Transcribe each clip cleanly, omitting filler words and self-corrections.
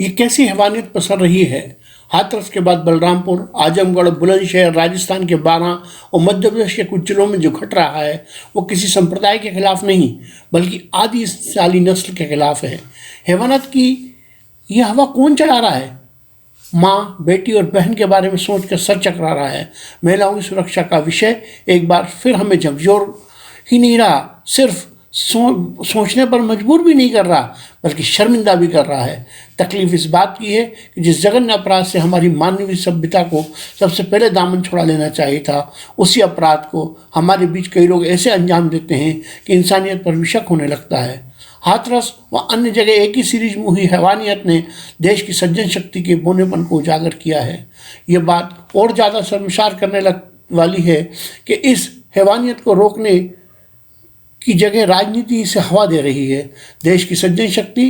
ये कैसी हैवानियत पसर रही है। हाथरस के बाद बलरामपुर, आजमगढ़, बुलंदशहर, राजस्थान के 12 और मध्य प्रदेश के कुछ जिलों में जो घट रहा है वो किसी संप्रदाय के खिलाफ नहीं बल्कि आदि साली नस्ल के खिलाफ है। हैवानियत की यह हवा कौन चढ़ा रहा है? माँ, बेटी और बहन के बारे में सोचकर सर चकरा रहा है। महिलाओं की सुरक्षा का विषय एक बार फिर हमें झकझोर ही नहीं रहा, सिर्फ सोचने पर मजबूर भी नहीं कर रहा बल्कि शर्मिंदा भी कर रहा है। तकलीफ इस बात की है कि जिस जघन्य अपराध से हमारी मानवीय सभ्यता को सबसे पहले दामन छुड़ा लेना चाहिए था, उसी अपराध को हमारे बीच कई लोग ऐसे अंजाम देते हैं कि इंसानियत पर भी शक होने लगता है। हाथरस व अन्य जगह एक ही सीरीज में हुई हैवानियत ने देश की सज्जन शक्ति के बौनेपन को उजागर किया है। ये बात और ज़्यादा शर्मसार करने वाली है कि इस हैवानियत को रोकने की जगह राजनीति इसे हवा दे रही है। देश की सज्जन शक्ति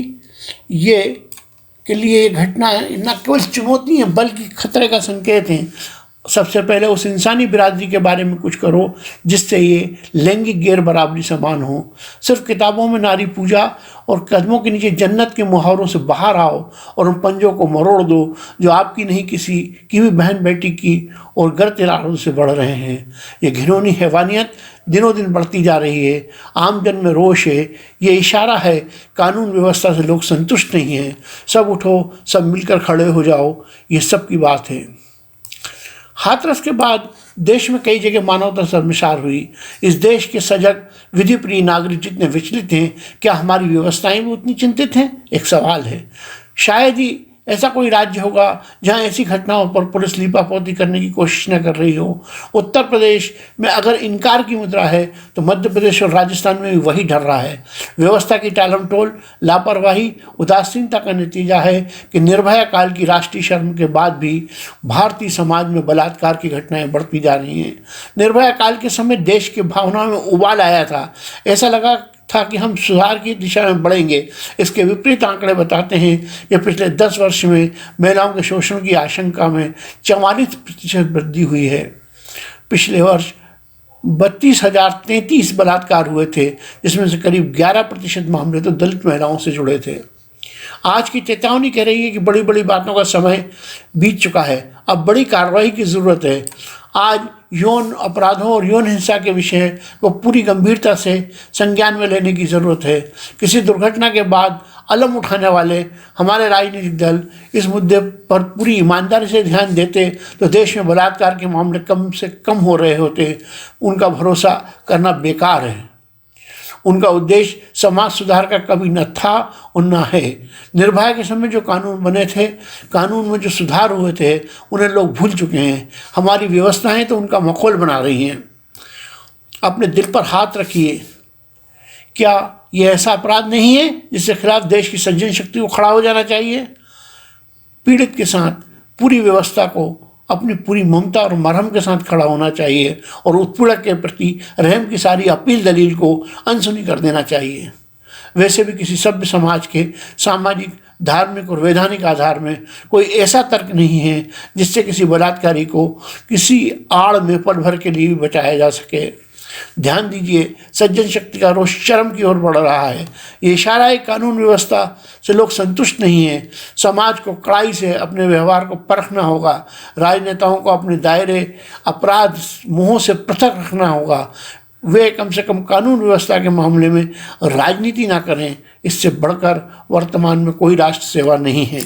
के लिए ये घटना न केवल चुनौती है बल्कि खतरे का संकेत है। सबसे पहले उस इंसानी बिरादरी के बारे में कुछ करो जिससे ये लैंगिक गैर बराबरी समान हो। सिर्फ किताबों में नारी पूजा और कदमों के नीचे जन्नत के मुहावरों से बाहर आओ और उन पंजों को मरोड़ दो जो आपकी नहीं किसी की भी बहन बेटी की और गलत इरादों से बढ़ रहे हैं। ये घिनौनी हैवानियत दिनों दिन बढ़ती जा रही है। आम जन में रोष है। ये इशारा है कानून व्यवस्था से लोग संतुष्ट नहीं हैं। सब उठो, सब मिलकर खड़े हो जाओ, ये सब की बात है। हाथरस के बाद देश में कई जगह मानवता शर्मसार हुई। इस देश के सजग विधि प्रिय नागरिक जितने विचलित हैं, क्या हमारी व्यवस्थाएं भी उतनी चिंतित हैं? एक सवाल है। शायद ही ऐसा कोई राज्य होगा जहां ऐसी घटनाओं पर पुलिस लीपापोती करने की कोशिश न कर रही हो। उत्तर प्रदेश में अगर इनकार की मुद्रा है तो मध्य प्रदेश और राजस्थान में भी वही ढल रहा है। व्यवस्था की टालमटोल, लापरवाही, उदासीनता का नतीजा है कि निर्भया काल की राष्ट्रीय शर्म के बाद भी भारतीय समाज में बलात्कार की घटनाएं बढ़ती जा रही हैं। निर्भया काल के समय देश की भावनाओं में उबाल आया था। ऐसा लगा था कि हम सुधार की दिशा में बढ़ेंगे। इसके विपरीत आंकड़े बताते हैं कि पिछले 10 वर्ष में महिलाओं के शोषण की आशंका में 44% वृद्धि हुई है। पिछले वर्ष 32,033 बलात्कार हुए थे, जिसमें से करीब 11% मामले तो दलित महिलाओं से जुड़े थे। आज की चेतावनी कह रही है कि बड़ी बड़ी बातों का समय बीत चुका है, अब बड़ी कार्रवाई की ज़रूरत है। आज यौन अपराधों और यौन हिंसा के विषय को पूरी गंभीरता से संज्ञान में लेने की ज़रूरत है। किसी दुर्घटना के बाद अलम उठाने वाले हमारे राजनीतिक दल इस मुद्दे पर पूरी ईमानदारी से ध्यान देते तो देश में बलात्कार के मामले कम से कम हो रहे होते। उनका भरोसा करना बेकार है। उनका उद्देश्य समाज सुधार का कभी न था और न है। निर्भया के समय जो कानून बने थे, कानून में जो सुधार हुए थे, उन्हें लोग भूल चुके हैं। हमारी व्यवस्थाएं तो उनका मखौल बना रही हैं। अपने दिल पर हाथ रखिए। क्या ये ऐसा अपराध नहीं है जिसके खिलाफ देश की सज्जन शक्ति को खड़ा हो जाना चाहिए? पीड़ित के साथ पूरी व्यवस्था को अपनी पूरी ममता और मरहम के साथ खड़ा होना चाहिए और उत्पीड़क के प्रति रहम की सारी अपील दलील को अनसुनी कर देना चाहिए। वैसे भी किसी सभ्य समाज के सामाजिक, धार्मिक और वैधानिक आधार में कोई ऐसा तर्क नहीं है जिससे किसी बलात्कारी को किसी आड़ में पल भर के लिए भी बचाया जा सके। ध्यान दीजिए, सज्जन शक्ति का रोष चरम की ओर बढ़ रहा है। ये इशारा है कानून व्यवस्था से लोग संतुष्ट नहीं हैं। समाज को कड़ाई से अपने व्यवहार को परखना होगा। राजनेताओं को अपने दायरे अपराध मोह से पृथक रखना होगा। वे कम से कम कानून व्यवस्था के मामले में राजनीति ना करें। इससे बढ़कर वर्तमान में कोई राष्ट्र सेवा नहीं है।